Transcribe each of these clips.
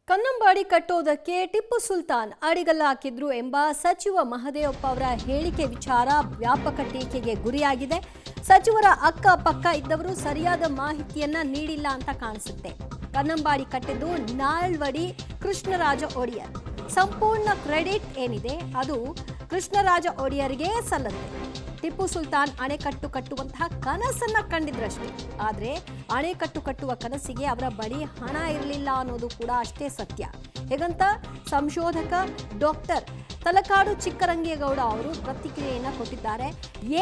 ಕನ್ನಂಬಾಡಿ ಕಟ್ಟೋದಕ್ಕೆ ಟಿಪ್ಪು ಸುಲ್ತಾನ್ ಅಡಿಗಲ್ಲ ಹಾಕಿದ್ರು ಎಂಬ ಸಚಿವ ಮಹದೇವಪ್ಪ ಅವರ ಹೇಳಿಕೆ ವಿಚಾರ ವ್ಯಾಪಕ ಟೀಕೆಗೆ ಗುರಿಯಾಗಿದೆ. ಸಚಿವರ ಅಕ್ಕಪಕ್ಕ ಇದ್ದವರು ಸರಿಯಾದ ಮಾಹಿತಿಯನ್ನ ನೀಡಿಲ್ಲ ಅಂತ ಕಾಣಿಸುತ್ತೆ. ಕನ್ನಂಬಾಡಿ ಕಟ್ಟಿದ್ದು ನಾಲ್ವಡಿ ಕೃಷ್ಣರಾಜ ಒಡೆಯರ್. ಸಂಪೂರ್ಣ ಕ್ರೆಡಿಟ್ ಏನಿದೆ ಅದು ಕೃಷ್ಣರಾಜ ಒಡೆಯರ್ಗೆ ಸಲ್ಲುತ್ತೆ. ಟಿಪ್ಪು ಸುಲ್ತಾನ್ ಅಣೆಕಟ್ಟು ಕಟ್ಟುವಂತಹ ಕನಸನ್ನ ಕಂಡಿದ್ರಷ್ಟೇ. ಆದರೆ ಅಣೆಕಟ್ಟು ಕಟ್ಟುವ ಕನಸಿಗೆ ಅವರ ಬಳಿ ಹಣ ಇರಲಿಲ್ಲ ಅನ್ನೋದು ಕೂಡ ಅಷ್ಟೇ ಸತ್ಯ. ಹೇಗಂತ ಸಂಶೋಧಕ ಡಾಕ್ಟರ್ ತಲಕಾಡು ಚಿಕ್ಕರಂಗೇಗೌಡ ಅವರು ಪ್ರತಿಕ್ರಿಯೆಯನ್ನ ಕೊಟ್ಟಿದ್ದಾರೆ.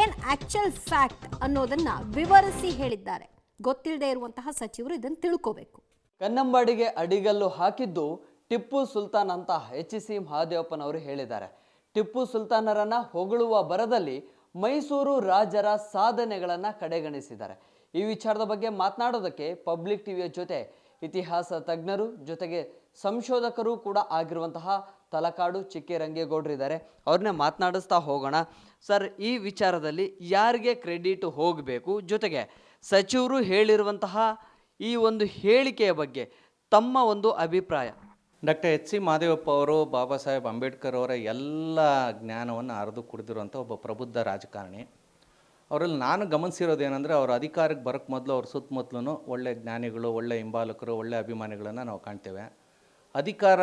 ಏನ್ ಆಕ್ಚುಯಲ್ ಫ್ಯಾಕ್ಟ್ ಅನ್ನೋದನ್ನ ವಿವರಿಸಿ ಹೇಳಿದ್ದಾರೆ. ಗೊತ್ತಿಲ್ಲದೆ ಇರುವಂತಹ ಸಚಿವರು ಇದನ್ನು ತಿಳ್ಕೋಬೇಕು. ಕನ್ನಂಬಾಡಿಗೆ ಅಡಿಗಲ್ಲು ಹಾಕಿದ್ದು ಟಿಪ್ಪು ಸುಲ್ತಾನ್ ಅಂತ HC ಮಹದೇವಪ್ಪನವರು ಹೇಳಿದ್ದಾರೆ. ಟಿಪ್ಪು ಸುಲ್ತಾನರನ್ನ ಹೊಗಳುವ ಬರದಲ್ಲಿ ಮೈಸೂರು ರಾಜರ ಸಾಧನೆಗಳನ್ನು ಕಡೆಗಣಿಸಿದ್ದಾರೆ. ಈ ವಿಚಾರದ ಬಗ್ಗೆ ಮಾತನಾಡೋದಕ್ಕೆ ಪಬ್ಲಿಕ್ ಟಿವಿಯ ಜೊತೆ ಇತಿಹಾಸ ತಜ್ಞರು ಜೊತೆಗೆ ಸಂಶೋಧಕರು ಕೂಡ ಆಗಿರುವಂತಹ ತಲಕಾಡು ಚಿಕ್ಕರಂಗೇಗೌಡರಿದ್ದಾರೆ. ಅವ್ರನ್ನೇ ಮಾತನಾಡಿಸ್ತಾ ಹೋಗೋಣ. ಸರ್, ಈ ವಿಚಾರದಲ್ಲಿ ಯಾರಿಗೆ ಕ್ರೆಡಿಟ್ ಹೋಗಬೇಕು, ಜೊತೆಗೆ ಸಚಿವರು ಹೇಳಿರುವಂತಹ ಈ ಒಂದು ಹೇಳಿಕೆಯ ಬಗ್ಗೆ ತಮ್ಮ ಒಂದು ಅಭಿಪ್ರಾಯ? ಡಾಕ್ಟರ್ HC ಮಹದೇವಪ್ಪ ಅವರು ಬಾಬಾ ಸಾಹೇಬ್ ಅಂಬೇಡ್ಕರ್ ಅವರ ಎಲ್ಲ ಜ್ಞಾನವನ್ನು ಅರಿದು ಕುಡಿದಿರುವಂಥ ಒಬ್ಬ ಪ್ರಬುದ್ಧ ರಾಜಕಾರಣಿ. ಅವರಲ್ಲಿ ನಾನು ಗಮನಿಸಿರೋದೇನೆಂದರೆ, ಅವರು ಅಧಿಕಾರಕ್ಕೆ ಬರೋಕ್ಕೆ ಮೊದಲು ಅವ್ರ ಸುತ್ತಮುತ್ತಲೂ ಒಳ್ಳೆ ಜ್ಞಾನಿಗಳು, ಒಳ್ಳೆ ಹಿಂಬಾಲಕರು, ಒಳ್ಳೆ ಅಭಿಮಾನಿಗಳನ್ನು ನಾವು ಕಾಣ್ತೇವೆ. ಅಧಿಕಾರ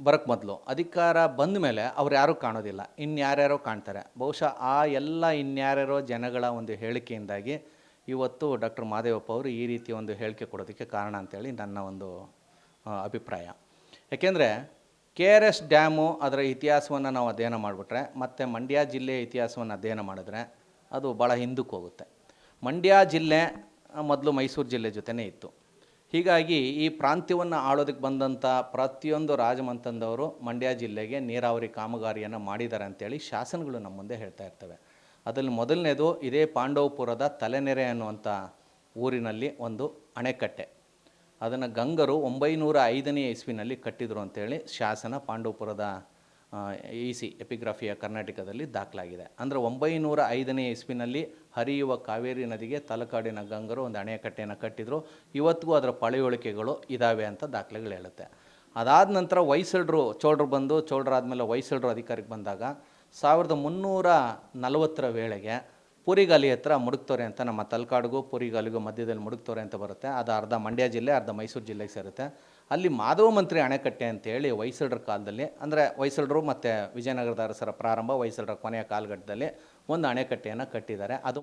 ಬರೋಕ್ಕೆ ಮೊದಲು, ಅಧಿಕಾರ ಬಂದ ಮೇಲೆ ಅವ್ರು ಯಾರೂ ಕಾಣೋದಿಲ್ಲ, ಇನ್ಯಾರ್ಯಾರೋ ಕಾಣ್ತಾರೆ. ಬಹುಶಃ ಆ ಎಲ್ಲ ಇನ್ಯಾರ್ಯಾರೋ ಜನಗಳ ಒಂದು ಹೇಳಿಕೆಯಿಂದಾಗಿ ಇವತ್ತು ಡಾಕ್ಟರ್ ಮಹದೇವಪ್ಪ ಅವರು ಈ ರೀತಿ ಒಂದು ಹೇಳಿಕೆ ಕೊಡೋದಕ್ಕೆ ಕಾರಣ ಅಂತೇಳಿ ನನ್ನ ಒಂದು ಅಭಿಪ್ರಾಯ. ಯಾಕೆಂದರೆ KRS ಡ್ಯಾಮು ಅದರ ಇತಿಹಾಸವನ್ನು ನಾವು ಅಧ್ಯಯನ ಮಾಡಿಬಿಟ್ರೆ, ಮತ್ತು ಮಂಡ್ಯ ಜಿಲ್ಲೆಯ ಇತಿಹಾಸವನ್ನು ಅಧ್ಯಯನ ಮಾಡಿದ್ರೆ ಅದು ಭಾಳ ಹಿಂದಕ್ಕೆ ಹೋಗುತ್ತೆ. ಮಂಡ್ಯ ಜಿಲ್ಲೆ ಮೊದಲು ಮೈಸೂರು ಜಿಲ್ಲೆ ಜೊತೆನೇ ಇತ್ತು. ಹೀಗಾಗಿ ಈ ಪ್ರಾಂತ್ಯವನ್ನು ಆಳೋದಕ್ಕೆ ಬಂದಂಥ ಪ್ರತಿಯೊಂದು ರಾಜಮಂತಂದವರು ಮಂಡ್ಯ ಜಿಲ್ಲೆಗೆ ನೀರಾವರಿ ಕಾಮಗಾರಿಯನ್ನು ಮಾಡಿದ್ದಾರೆ ಅಂತೇಳಿ ಶಾಸನಗಳು ನಮ್ಮ ಮುಂದೆ ಹೇಳ್ತಾ ಇರ್ತವೆ. ಅದರಲ್ಲಿ ಮೊದಲನೇದು ಇದೇ ಪಾಂಡವಪುರದ ತಲೆನೆರೆ ಅನ್ನುವಂಥ ಊರಿನಲ್ಲಿ ಒಂದು ಅಣೆಕಟ್ಟೆ. ಅದನ್ನು ಗಂಗರು 905ನೇ ಇಸ್ವಿನಲ್ಲಿ ಕಟ್ಟಿದರು ಅಂತೇಳಿ ಶಾಸನ ಪಾಂಡವಪುರದ EC ಎಪಿಗ್ರಫಿಯ ಕರ್ನಾಟಕದಲ್ಲಿ ದಾಖಲಾಗಿದೆ. ಅಂದರೆ 905ನೇ ಇಸ್ವಿನಲ್ಲಿ ಹರಿಯುವ ಕಾವೇರಿ ನದಿಗೆ ತಲಕಾಡಿನ ಗಂಗರು ಒಂದು ಅಣೆಕಟ್ಟೆಯನ್ನು ಕಟ್ಟಿದರು. ಇವತ್ತಿಗೂ ಅದರ ಪಳೆಯುಳಿಕೆಗಳು ಇದ್ದಾವೆ ಅಂತ ದಾಖಲೆಗಳು ಹೇಳುತ್ತೆ. ಅದಾದ ನಂತರ ಚೋಳರು ಬಂದು, ಚೋಳರಾದ್ಮೇಲೆ ಹೊಯ್ಸಳರು ಅಧಿಕಾರಕ್ಕೆ ಬಂದಾಗ 1340ರ ವೇಳೆಗೆ ಪುರಿಗಾಲಿ ಹತ್ರ ಮುಡುಕ್ತೋರೆ ಅಂತ, ನಮ್ಮ ತಲಕಾಡಿಗೂ ಪುರಿಗಾಲಿಗೂ ಮಧ್ಯದಲ್ಲಿ ಮುಡುಕ್ತೋರೆ ಅಂತ ಬರುತ್ತೆ. ಅದು ಅರ್ಧ ಮಂಡ್ಯ ಜಿಲ್ಲೆ, ಅರ್ಧ ಮೈಸೂರು ಜಿಲ್ಲೆಗೆ ಸೇರುತ್ತೆ. ಅಲ್ಲಿ ಮಾಧವ ಮಂತ್ರಿ ಅಣೆಕಟ್ಟೆ ಅಂತೇಳಿ ಹೊಯ್ಸಳರ ಕಾಲದಲ್ಲಿ, ಅಂದರೆ ಹೊಯ್ಸಳರು ಮತ್ತು ವಿಜಯನಗರದ ಅರಸರ ಪ್ರಾರಂಭ, ಹೊಯ್ಸಳರ ಕೊನೆಯ ಕಾಲಘಟ್ಟದಲ್ಲಿ ಒಂದು ಅಣೆಕಟ್ಟೆಯನ್ನು ಕಟ್ಟಿದ್ದಾರೆ. ಅದು